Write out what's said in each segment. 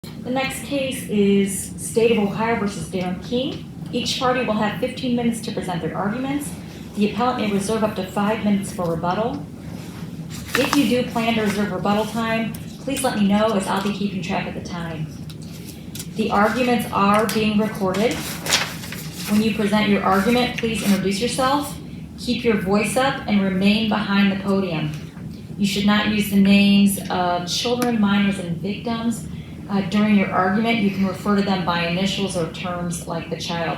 The next case is State of Ohio versus Darren King. Each party will have 15 minutes to present their arguments. The appellant may reserve up to 5 minutes for rebuttal. If you do plan to reserve rebuttal time, please let me know as I'll be keeping track of the time. The arguments are being recorded. When you present your argument, please introduce yourself, keep your voice up, and remain behind the podium. You should not use the names of children, minors, and victims. During your argument, you can refer to them by initials or terms like the child.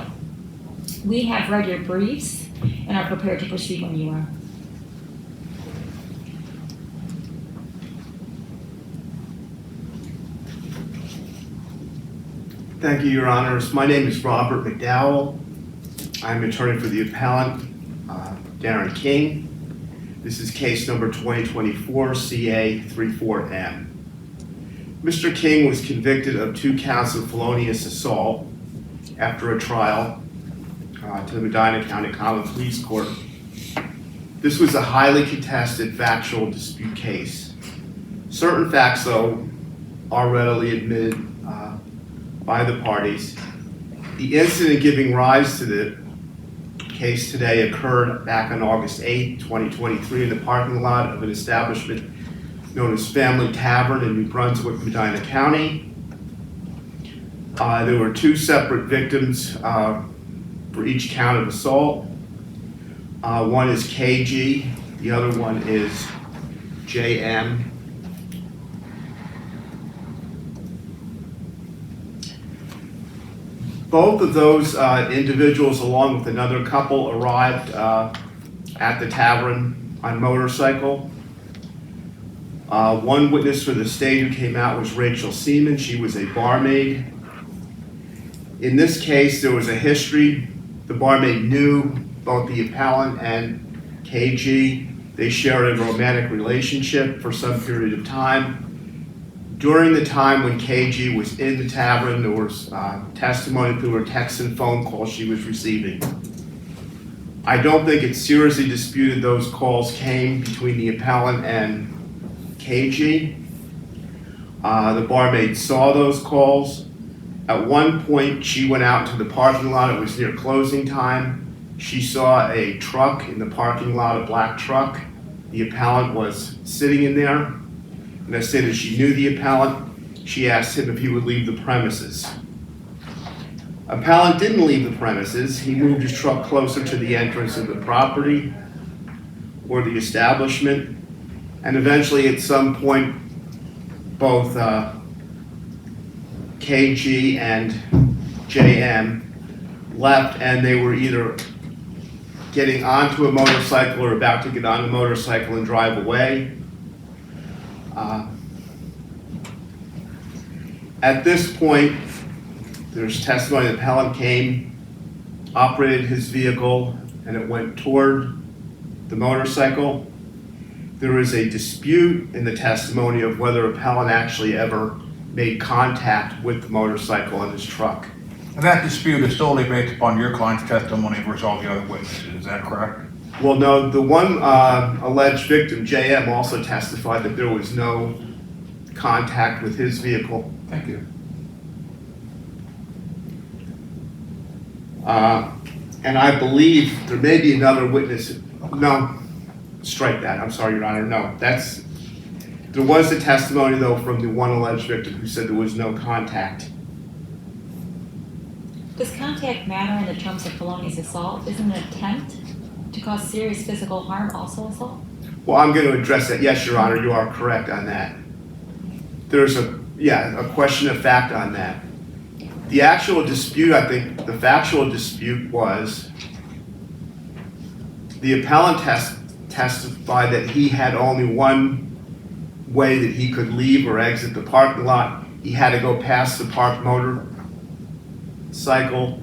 We have read your briefs and are prepared to proceed when you are. Thank you, Your Honors. My name is Robert McDowell. I'm attorney for the appellant, Darren King. This is case number 2024CA0034. Mr. King was convicted of 2 counts of felonious assault after a trial to the Medina County Common Pleas Court. This was a highly contested factual dispute case. Certain facts, though, are readily admitted by the parties. The incident giving rise to the case today occurred back on August 8, 2023 in the parking lot of an establishment known as Family Tavern in New Brunswick, Medina County. There were 2 separate victims for each count of assault. One is KG, the other one is JM. Both of those individuals, along with another couple, arrived at the tavern on motorcycle. One witness for the state who came out was Rachel Seaman. She was a barmaid. In this case, there was a history. The barmaid knew both the appellant and KG. They shared a romantic relationship for some period of time. During the time when KG was in the tavern, there was testimony through her text and phone calls she was receiving. I don't think it's seriously disputed those calls came between the appellant and KG. The barmaid saw those calls. At one point, she went out to the parking lot. It was near closing time. She saw a truck in the parking lot, a black truck. The appellant was sitting in there. And as soon as she knew the appellant, she asked him if he would leave the premises. Appellant didn't leave the premises. He moved his truck closer to the entrance of the property or the establishment. And eventually, at some point, both KG and JM left, and they were either getting onto a motorcycle or about to get on a motorcycle and drive away. At this point, there's testimony that the appellant came, operated his vehicle, and it went toward the motorcycle. There is a dispute in the testimony of whether appellant actually ever made contact with the motorcycle and his truck. And that dispute is solely based upon your client's testimony versus all the other witnesses, is that correct? Well, no, the one alleged victim, JM, also testified that there was no contact with his vehicle. Thank you. And I believe there may be another witness. No, strike that. I'm sorry, Your Honor. No, there was a testimony, though, from the one alleged victim who said there was no contact. Does contact matter in the terms of felonious assault? Isn't an attempt to cause serious physical harm also assault? Well, I'm going to address that. Yes, Your Honor, you are correct on that. There's a question of fact on that. The actual dispute, I think, the factual dispute was the appellant testified that he had only one way that he could leave or exit the parking lot. He had to go past the parked motorcycle.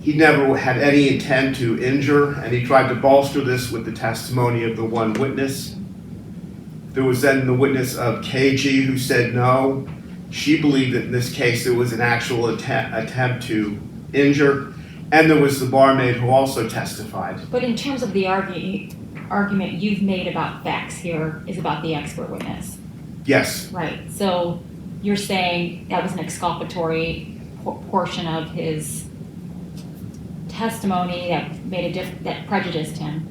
He never had any intent to injure, and he tried to bolster this with the testimony of the one witness. There was then the witness of KG who said no. She believed that in this case it was an actual attempt to injure. And there was the barmaid who also testified. But in terms of the argument you've made about facts here is about the expert witness. Yes. Right. So you're saying that was an exculpatory portion of his testimony that made that prejudiced him.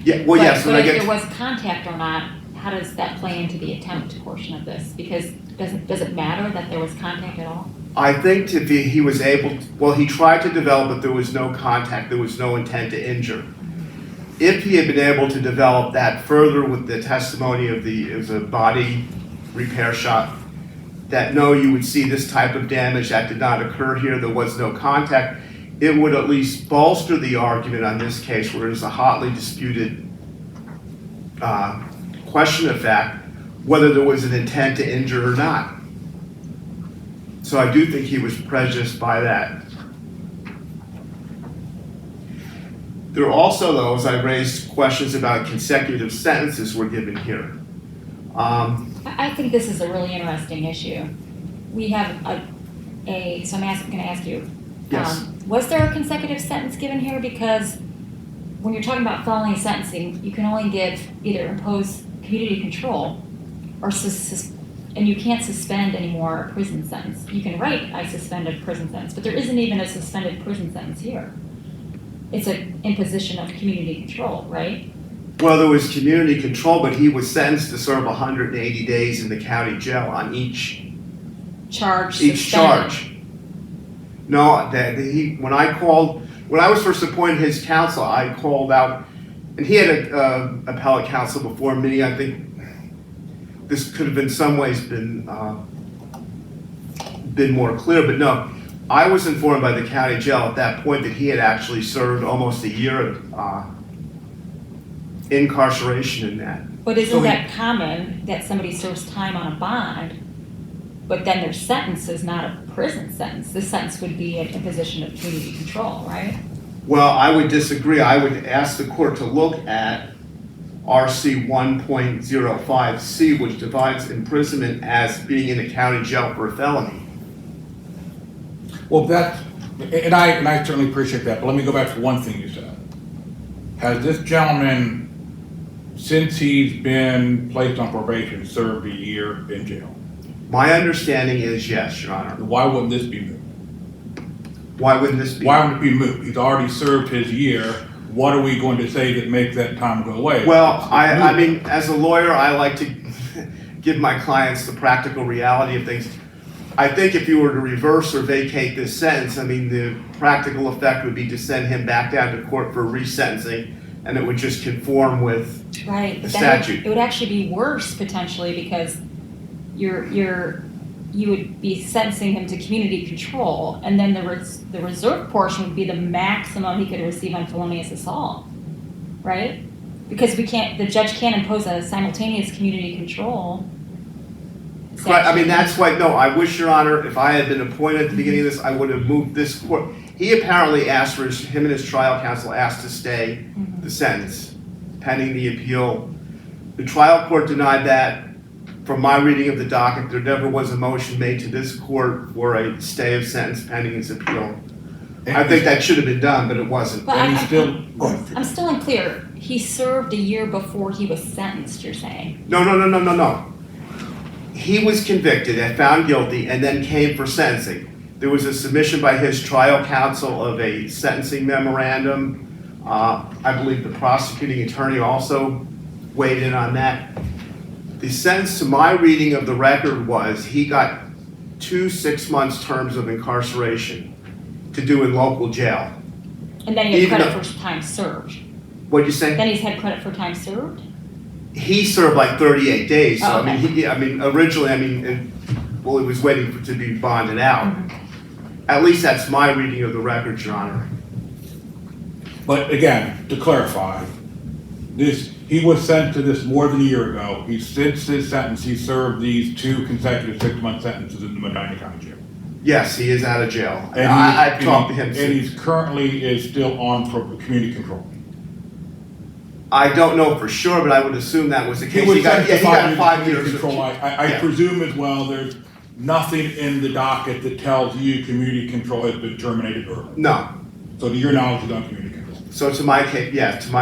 Yeah, well, yes, But when I if get there was contact or not, how does that play into the attempt portion of this? Because does it matter that there was contact at all? I think if he was able, well, he tried to develop, but there was no contact, there was no intent to injure. If he had been able to develop that further with the testimony of it was a body repair shop, that no, you would see this type of damage that did not occur here, there was no contact, it would at least bolster the argument on this case where it is a hotly disputed question of fact, whether there was an intent to injure or not. So I do think he was prejudiced by that. There are also, though, as I raised questions about consecutive sentences were given here. I think this is a really interesting issue. We have so I'm going to ask you, Yes. Was there a consecutive sentence given here? Because when you're talking about felony sentencing, you can only either impose community control or and you can't suspend anymore a prison sentence. You can write, I suspended prison sentence, but there isn't even a suspended prison sentence here. It's an imposition of community control, right? Well, there was community control, but he was sentenced to serve 180 days in the county jail on each charge. No, when I was first appointed his counsel, I called out, and he had a appellate counsel before me. I think this could have in some ways been more clear, but no. I was informed by the county jail at that point that he had actually served almost a year of incarceration in that. But isn't that common that somebody serves time on a bond, but then their sentence is not a prison sentence? This sentence would be an imposition of community control, right? Well, I would disagree. I would ask the court to look at RC 1.05C, which divides imprisonment as being in a county jail for a felony. Well, and I certainly appreciate that, but let me go back to one thing you said. Has this gentleman, since he's been placed on probation, served a year in jail? My understanding is yes, Your Honor. Why wouldn't this be moot? Why wouldn't this be? Why would it be moot? He's already served his year. What are we going to say that makes that time go away? Well, I mean, as a lawyer, I like to give my clients the practical reality of things. I think if you were to reverse or vacate this sentence, I mean, the practical effect would be to send him back down to court for resentencing, and it would just conform with the statute. It would actually be worse potentially because you would be sentencing him to community control, and then the reserve portion would be the maximum he could receive on felonious assault, right? Because the judge can't impose a simultaneous community control. Right, I mean, that's why, no, I wish, Your Honor, if I had been appointed at the beginning of this, I would have moved this court. He apparently asked for, him and his trial counsel asked to stay the sentence pending the appeal. The trial court denied that. From my reading of the docket, there never was a motion made to this court for a stay of sentence pending its appeal. I think that should have been done, but it wasn't. But And I'm still unclear. He served a year before he was sentenced, you're saying? No. He was convicted and found guilty and then came for sentencing. There was a submission by his trial counsel of a sentencing memorandum. I believe the prosecuting attorney also weighed in on that. The sentence to my reading of the record was he got 2 6-month terms of incarceration to do in local jail. And then he had credit for time served. What'd you say? Then he's had credit for time served? He served like 38 days. So, Oh, okay. He was waiting to be bonded out. Mm-hmm. At least that's my reading of the record, Your Honor. But again, to clarify, he was sentenced to this more than a year ago. Since his sentence, he served these 2 consecutive 6-month sentences in the Medina County Jail. Yes, he is out of jail. And I've talked to him and since. he's currently is still on community control. I don't know for sure, but I would assume that was the case. He He got 5 years of control. I yeah. presume as well, there's nothing in the docket that tells you community control has been terminated early. No. So to your knowledge, he's on community control. So to my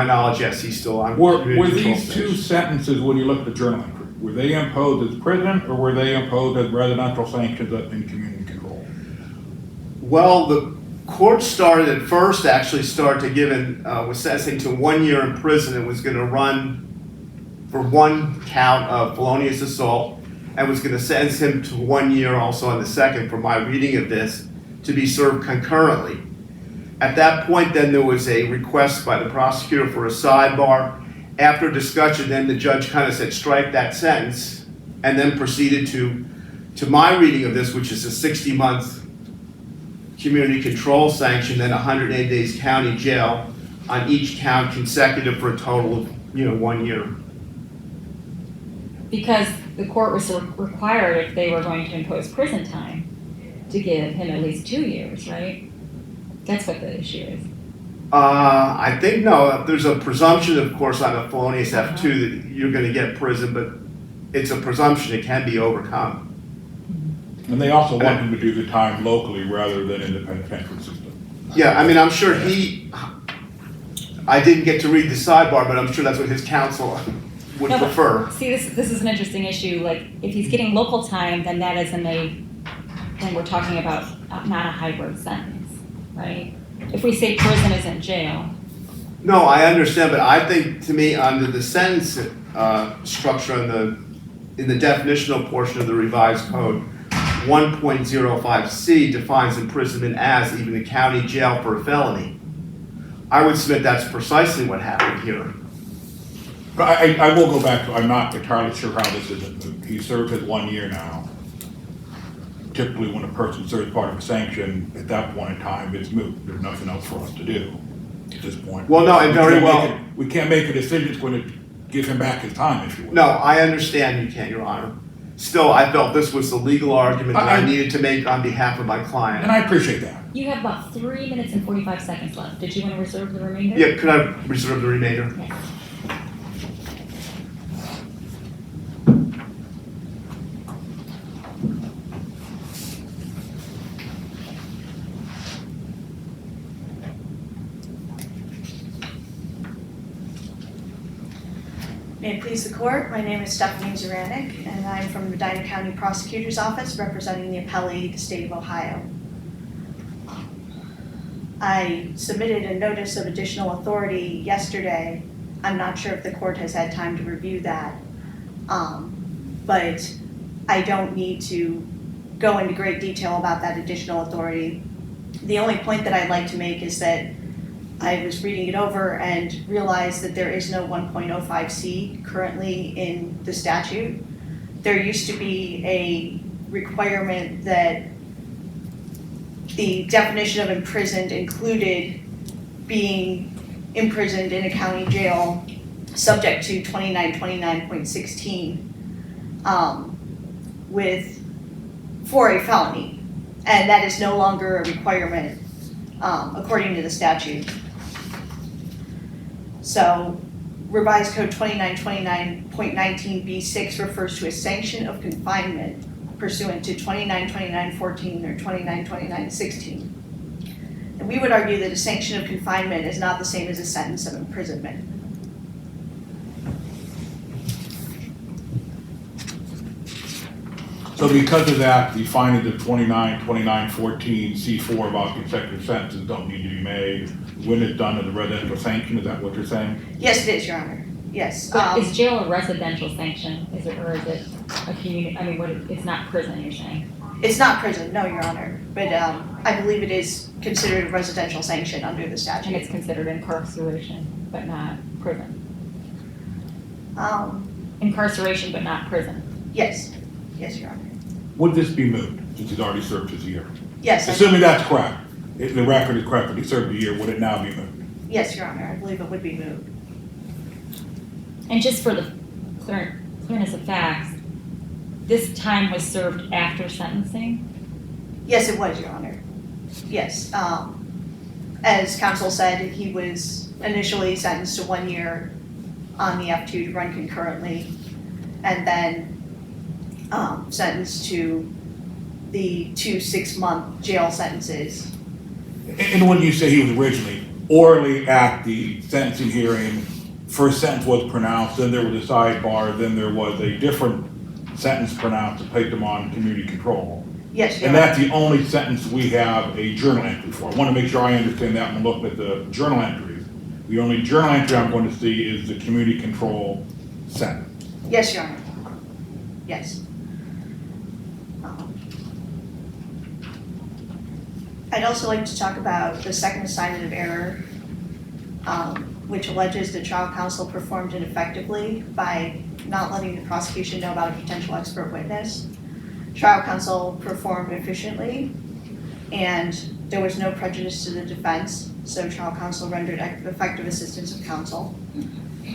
knowledge, yes, he's still on Were community control these stage. 2 sentences when you look at the journal entry? were they imposed as prison or were they imposed as residential sanctions in community control? Well, the court actually started to give was sentencing to 1 year in prison and was going to run for one count of felonious assault and was going to sentence him to 1 year also on the second, from my reading of this, to be served concurrently. At that point, then there was a request by the prosecutor for a sidebar. After discussion, then the judge kind of said, strike that sentence, and then proceeded to my reading of this, which is a 60-month community control sanction, then 180 days county jail on each count consecutive for a total of, 1 year. Because the court was required, if they were going to impose prison time, to give him at least 2 years, right? That's what the issue is. I think, no, there's a presumption, of course, on a felonious F2 that you're going to get prison, but it's a presumption it can be overcome. And they also want him to do the time locally rather than in the penitentiary system. Yeah, I mean, I'm sure I didn't get to read the sidebar, but I'm sure that's what his counsel would prefer. See, this is an interesting issue. Like, if he's getting local time, then that is then we're talking about not a hybrid sentence, right? If we say prison isn't jail. No, I understand, but I think, to me, under the sentence structure in the definitional portion of the revised code, 1.05C defines imprisonment as even a county jail for a felony. I would submit that's precisely what happened here. But I will go back to, I'm not entirely sure how this is moved. He served his 1 year now. Typically, when a person serves part of a sanction, at that point in time, it's moot. There's nothing else for us to do at this point. Well, no, and very well. We can't make a decision that's going to give him back his time, if you will. No, I understand you can't, Your Honor. Still, I felt this was the legal argument that I needed to make on behalf of my client. And I appreciate that. You have about 3 minutes and 45 seconds left. Did you want to reserve the remainder? Yeah, could I reserve the remainder? Yes. May it please the court, my name is Stephanie Zaranek, and I'm from the Medina County Prosecutor's Office representing the appellee, the state of Ohio. I submitted a notice of additional authority yesterday. I'm not sure if the court has had time to review that, but I don't need to go into great detail about that additional authority. The only point that I'd like to make is that I was reading it over and realized that there is no 1.05C currently in the statute. There used to be a requirement that the definition of imprisoned included being imprisoned in a county jail subject to 2929.16 for a felony, and that is no longer a requirement according to the statute. So revised code 2929.19B6 refers to a sanction of confinement pursuant to 2929.14 or 2929.16. And we would argue that a sanction of confinement is not the same as a sentence of imprisonment. So because of that, the findings of 2929.14 C4 about consecutive sentences don't need to be made when it's done as a residential sanction. Is that what you're saying? Yes, it is, Your Honor. Yes. But is jail a residential sanction? Is it, or is it a community? I mean, it's not prison, you're saying? It's not prison, no, Your Honor. But I believe it is considered a residential sanction under the statute. And it's considered incarceration, but not prison. Incarceration, but not prison. Yes. Yes, Your Honor. Would this be moved since he's already served his year? Yes. Assuming that's correct, if the record is correct that he served a year, would it now be moved? Yes, Your Honor. I believe it would be moved. And just for the clearness of facts, this time was served after sentencing? Yes, it was, Your Honor. Yes. As counsel said, he was initially sentenced to 1 year on the F2 to run concurrently, and then sentenced to the 2 6-month jail sentences. And when you say he was originally orally at the sentencing hearing first sentence was pronounced, then there was a sidebar, then there was a different sentence pronounced to place them on community control. Yes, Your And Honor. that's the only sentence we have a journal entry for. I want to make sure I understand that when looking at the journal entries. The only journal entry I'm going to see is the community control sentence. Yes, Your Honor. Yes. I'd also like to talk about the second assignment of error, which alleges the trial counsel performed ineffectively by not letting the prosecution know about a potential expert witness. Trial counsel performed efficiently, and there was no prejudice to the defense, so trial counsel rendered effective assistance of counsel.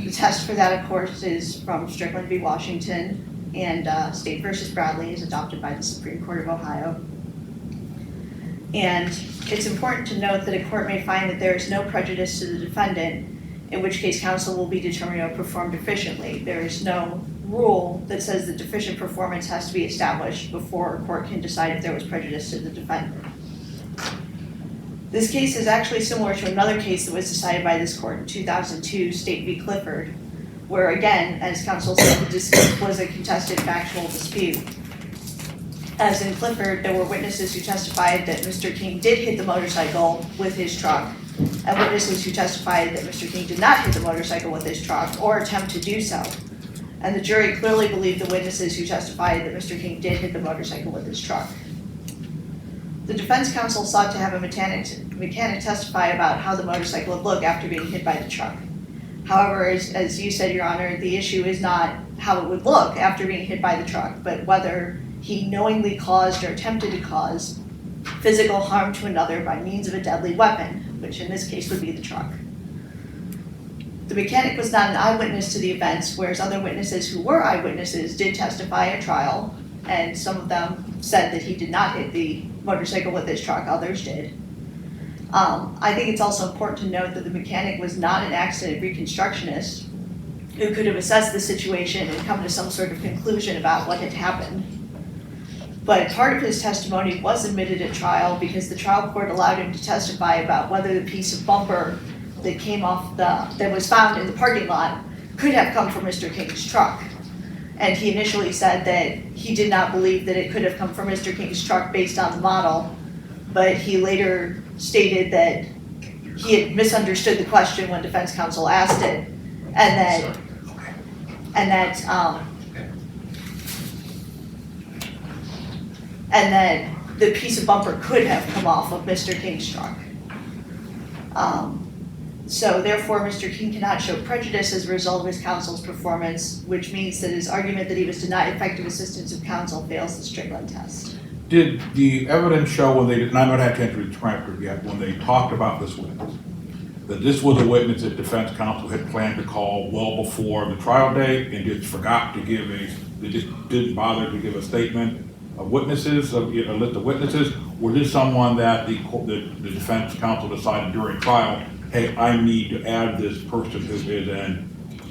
The test for that, of course, is from Strickland v. Washington and State v. Bradley, is adopted by the Supreme Court of Ohio. And it's important to note that a court may find that there is no prejudice to the defendant, in which case counsel will be determined to have performed efficiently. There is no rule that says that deficient performance has to be established before a court can decide if there was prejudice to the defendant. This case is actually similar to another case that was decided by this court in 2002, State v. Clifford, where again, as counsel said, the dispute was a contested factual dispute. As in Clifford, there were witnesses who testified that Mr. King did hit the motorcycle with his truck, and witnesses who testified that Mr. King did not hit the motorcycle with his truck or attempt to do so. And the jury clearly believed the witnesses who testified that Mr. King did hit the motorcycle with his truck. The defense counsel sought to have a mechanic testify about how the motorcycle would look after being hit by the truck. However, as you said, Your Honor, the issue is not how it would look after being hit by the truck, but whether he knowingly caused or attempted to cause physical harm to another by means of a deadly weapon, which in this case would be the truck. The mechanic was not an eyewitness to the events, whereas other witnesses who were eyewitnesses did testify at trial, and some of them said that he did not hit the motorcycle with his truck, others did. I think it's also important to note that the mechanic was not an accident reconstructionist who could have assessed the situation and come to some sort of conclusion about what had happened. But part of his testimony was admitted at trial because the trial court allowed him to testify about whether the piece of bumper that came off that was found in the parking lot could have come from Mr. King's truck. And he initially said that he did not believe that it could have come from Mr. King's truck based on the model, but he later stated that he had misunderstood the question when defense counsel asked it, and that the piece of bumper could have come off of Mr. King's truck. So therefore, Mr. King cannot show prejudice as a result of his counsel's performance, which means that his argument that he was denied effective assistance of counsel fails the Strickland test. Did the evidence show when they did, and I'm not had to enter the transcript yet, when they talked about this witness, that this was a witness that defense counsel had planned to call well before the trial date and just forgot to give they just didn't bother to give a statement of witnesses, a list of witnesses? Or did someone that the defense counsel decided during trial, hey, I need to add this person who is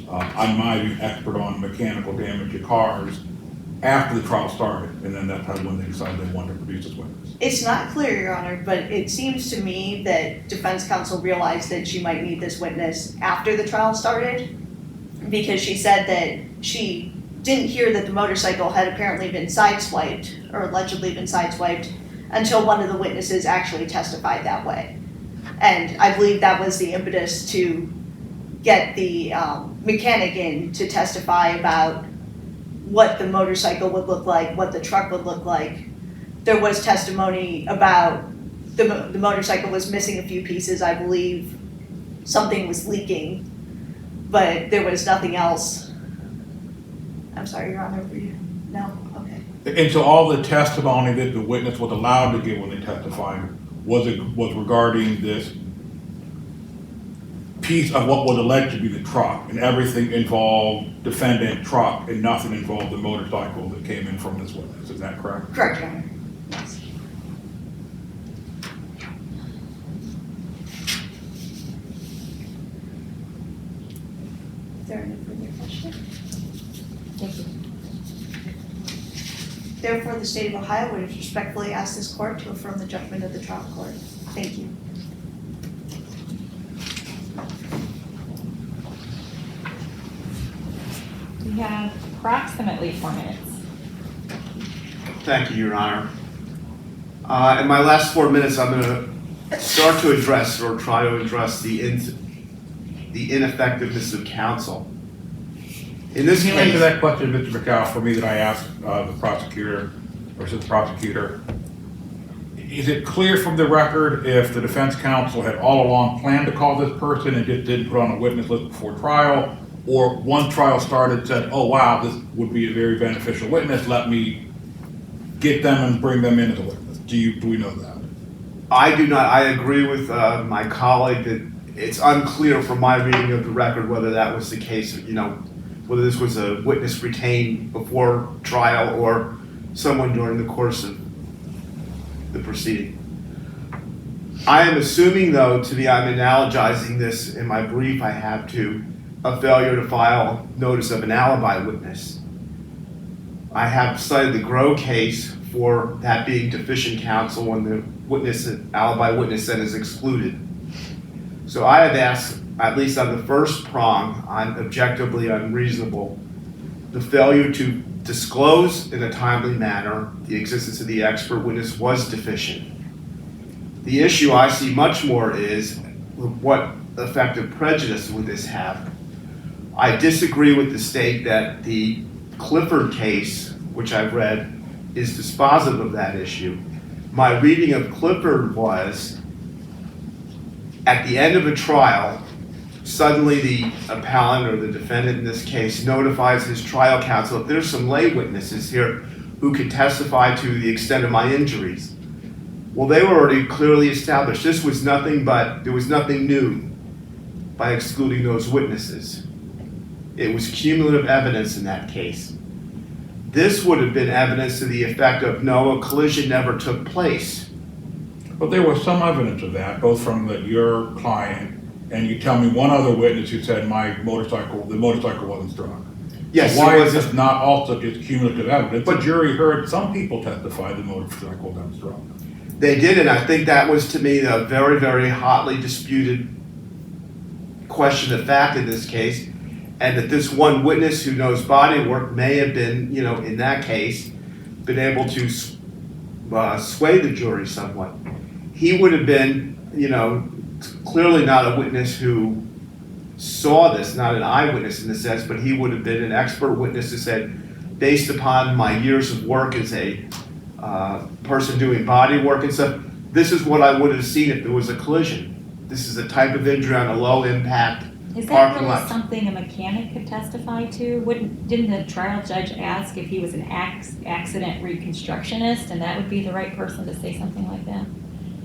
I'm my expert on mechanical damage to cars after the trial started, and then that's how when they decided they wanted to produce this witness? It's not clear, Your Honor, but it seems to me that defense counsel realized that she might need this witness after the trial started, because she said that she didn't hear that the motorcycle had apparently been sideswiped, or allegedly been sideswiped, until one of the witnesses actually testified that way. And I believe that was the impetus to get the mechanic in to testify about what the motorcycle would look like, what the truck would look like. There was testimony about the motorcycle was missing a few pieces, I believe. Something was leaking, but there was nothing else. I'm sorry, Your Honor, were you? No? Okay. And so all the testimony that the witness was allowed to give when they testified was regarding this piece of what was alleged to be the truck, and everything involved defendant truck and nothing involved the motorcycle that came in from this witness. Is that correct? Correct, Your Honor. Yes. Is there any further questions? Thank you. Therefore, the state of Ohio would respectfully ask this court to affirm the judgment of the trial court. Thank you. You have approximately 4 minutes. Thank you, Your Honor. In my last 4 minutes, I'm going to start to address or try to address the ineffectiveness of counsel. In this Can you answer case, that question, Mr. McCall, for me that I asked the prosecutor versus the prosecutor? Is it clear from the record if the defense counsel had all along planned to call this person and just didn't put on a witness list before trial, or one trial started said, oh wow, this would be a very beneficial witness, let me get them and bring them in as a witness? Do we know that? I do not. I agree with my colleague that it's unclear from my reading of the record whether that was the case, whether this was a witness retained before trial or someone during the course of the proceeding. I am assuming, though, I'm analogizing this in my brief I have to a failure to file notice of an alibi witness. I have cited the Grow case for that being deficient counsel when the alibi witness then is excluded. So I have asked, at least on the first prong, on objectively unreasonable, the failure to disclose in a timely manner the existence of the expert witness was deficient. The issue I see much more is what effect of prejudice would this have? I disagree with the state that the Clifford case, which I've read, is dispositive of that issue. My reading of Clifford was, at the end of a trial, suddenly the appellant or the defendant in this case notifies his trial counsel, if there's some lay witnesses here who can testify to the extent of my injuries. Well, they were already clearly established. There was nothing new by excluding those witnesses. It was cumulative evidence in that case. This would have been evidence to the effect of, no, a collision never took place. But there was some evidence of that, both from your client, and you tell me one other witness who said the motorcycle wasn't struck. Yes. So why is this not also just cumulative evidence? But the jury heard some people testify the motorcycle wasn't struck. They did, and I think that was, to me, a very, very hotly disputed question of fact in this case, and that this one witness who knows body work may have been, in that case, been able to sway the jury somewhat. He would have been, clearly not a witness who saw this, not an eyewitness in the sense, but he would have been an expert witness who said, based upon my years of work as a person doing body work and stuff, this is what I would have seen if there was a collision. This is a type of injury on a low impact Is that parking really lot. something a mechanic could testify to? Didn't the trial judge ask if he was an accident reconstructionist, and that would be the right person to say something like that?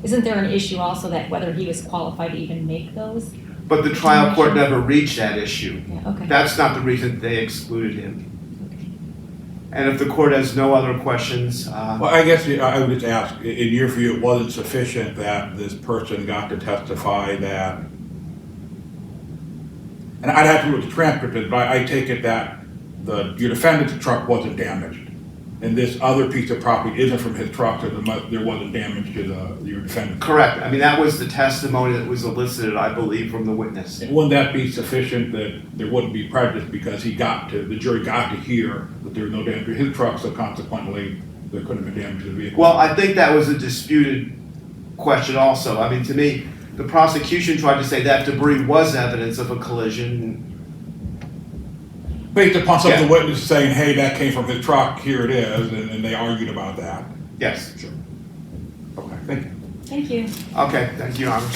Isn't there an issue also that whether he was qualified to even make those? But the trial court never reached that issue. Yeah, okay. That's not the reason they excluded him. And if the court has no other questions, Well, I guess I would just ask, in your view, it wasn't sufficient that this person got to testify that, and I'd have to do with the transcript, but I take it that your defendant's truck wasn't damaged, and this other piece of property isn't from his truck, so there wasn't damage to your defendant. correct. I mean, that was the testimony that was elicited, I believe, from the witness. And wouldn't that be sufficient that there wouldn't be prejudice because the jury got to hear that there was no damage to his truck, so consequently there couldn't have been damage to the vehicle? Well, I think that was a disputed question also. I mean, to me, the prosecution tried to say that debris was evidence of a collision. Based upon some of Yeah. the witnesses saying, hey, that came from his truck, here it is, and they argued about that. Yes. Sure. Okay, thank you. Thank you. Okay, thank you, Your Honor.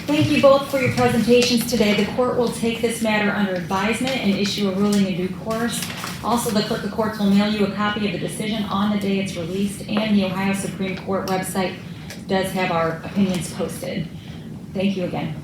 Thank you both for your presentations today. The court will take this matter under advisement and issue a ruling in due course. Also, the clerk of courts will mail you a copy of the decision on the day it's released, and the Ohio Supreme Court website does have our opinions posted. Thank you again.